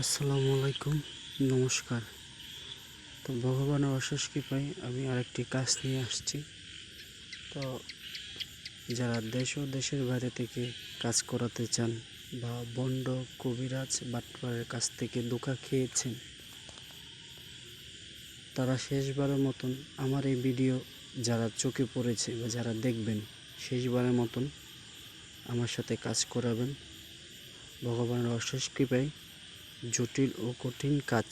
আসসালামু আলাইকুম, নমস্কার। তো ভগবানের অশেষ কৃপায় আমি আরেকটি কাজ নিয়ে আসছি। তো যারা দেশ ও দেশের বাইরে থেকে কাজ করাতে চান বা বন্ড কবিরাজ বাটপারের কাছ থেকে ধোঁকা খেয়েছেন, তারা শেষবারের মতন আমার এই ভিডিও যারা চোখে পড়েছে বা যারা দেখবেন, শেষবারের মতন আমার সাথে কাজ করাবেন। ভগবানের অশেষ কৃপায় জটিল ও কঠিন কাজ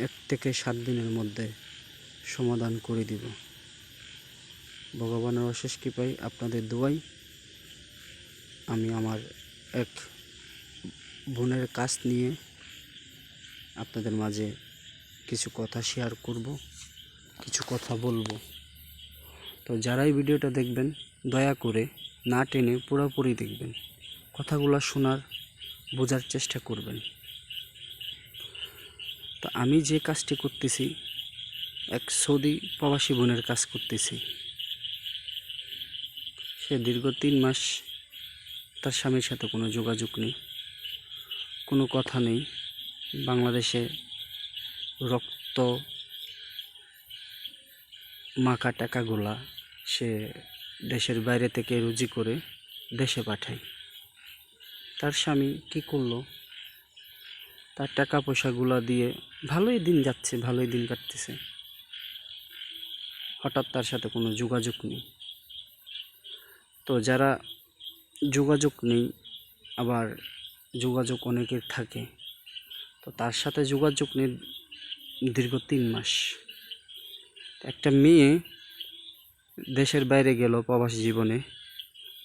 1 থেকে 7 দিনের মধ্যে সমাধান করে দিব। ভগবানের অশেষ কৃপায় আপনাদের দোয়ায় আমি আমার এক বোনের কাজ নিয়ে আপনাদের মাঝে কিছু কথা শেয়ার করব, কিছু কথা বলবো। তো যারাই ভিডিওটা দেখবেন দয়া করে না টেনে পুরোপুরি দেখবেন, কথাগুলো শোনার বোঝার চেষ্টা করবেন। তো আমি যে কাজটি করতেছি এক সৌদি প্রবাসী বোনের কাজ করতেছি। সে দীর্ঘ 3 মাস তার স্বামীর সাথে কোনো যোগাযোগ নেই, কোনো কথা নেই। বাংলাদেশে রক্ত মাখা টাকাগুলা সে দেশের বাইরে থেকে রুজি করে দেশে পাঠায়। তার স্বামী কী করলো, তার টাকা পয়সাগুলা দিয়ে ভালোই দিন যাচ্ছে, ভালোই দিন কাটতেছে। হঠাৎ তার সাথে কোনো যোগাযোগ নেই। তো যারা যোগাযোগ নেই, আবার যোগাযোগ অনেকের থাকে, তো তার সাথে যোগাযোগ নেই দীর্ঘ 3 মাস। একটা মেয়ে দেশের বাইরে গেল প্রবাসী জীবনে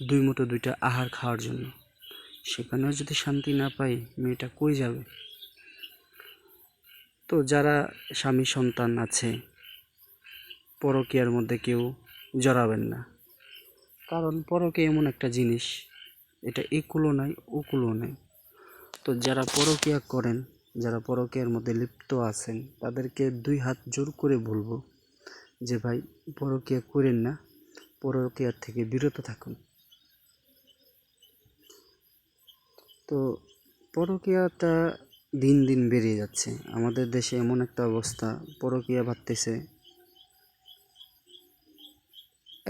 2 মুঠো 2টা আহার খাওয়ার জন্য। সেখানেও যদি শান্তি না পাই, মেয়েটা কই যাবে? তো যারা স্বামী সন্তান আছে, পরকীয়ার মধ্যে কেউ জড়াবেন না। কারণ পরকীয়া এমন একটা জিনিস, এটা একুলো নাই ওকুলো নাই। তো যারা পরকীয়া করেন, যারা পরকীয়ার মধ্যে লিপ্ত আছেন, তাদেরকে 2 হাত জোর করে বলবো যে ভাই, পরকীয়া করেন না, পরকীয়ার থেকে বিরত থাকুন। তো পরকীয়াটা দিন দিন বেড়ে যাচ্ছে। আমাদের দেশে এমন একটা অবস্থা, পরকীয়া বাড়তেছে।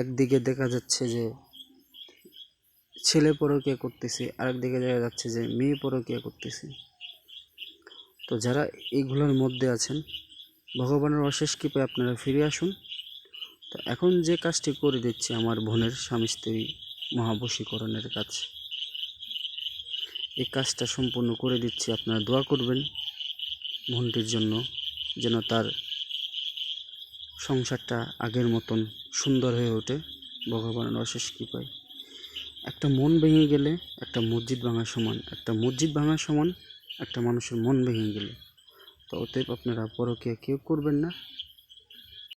একদিকে দেখা যাচ্ছে যে ছেলে পরকীয়া করতেছে, আরেকদিকে দেখা যাচ্ছে যে মেয়ে পরকীয়া করতেছে। তো যারা এইগুলোর মধ্যে আছেন, ভগবানের অশেষ কৃপায় আপনারা ফিরে আসুন। তো এখন যে কাজটি করে দিচ্ছি আমার বোনের স্বামী স্ত্রী মহাবশীকরণের কাজ, এই কাজটা সম্পূর্ণ করে দিচ্ছি। আপনারা দোয়া করবেন বোনটির জন্য, যেন তার সংসারটা আগের মতন সুন্দর হয়ে ওঠে ভগবানের অশেষ কৃপায়। একটা মন ভেঙে গেলে একটা মসজিদ ভাঙার সমান, একটা মসজিদ ভাঙার সমান একটা মানুষের মন ভেঙে গেলে। তো অতএব আপনারা পরকীয়া কেউ করবেন না।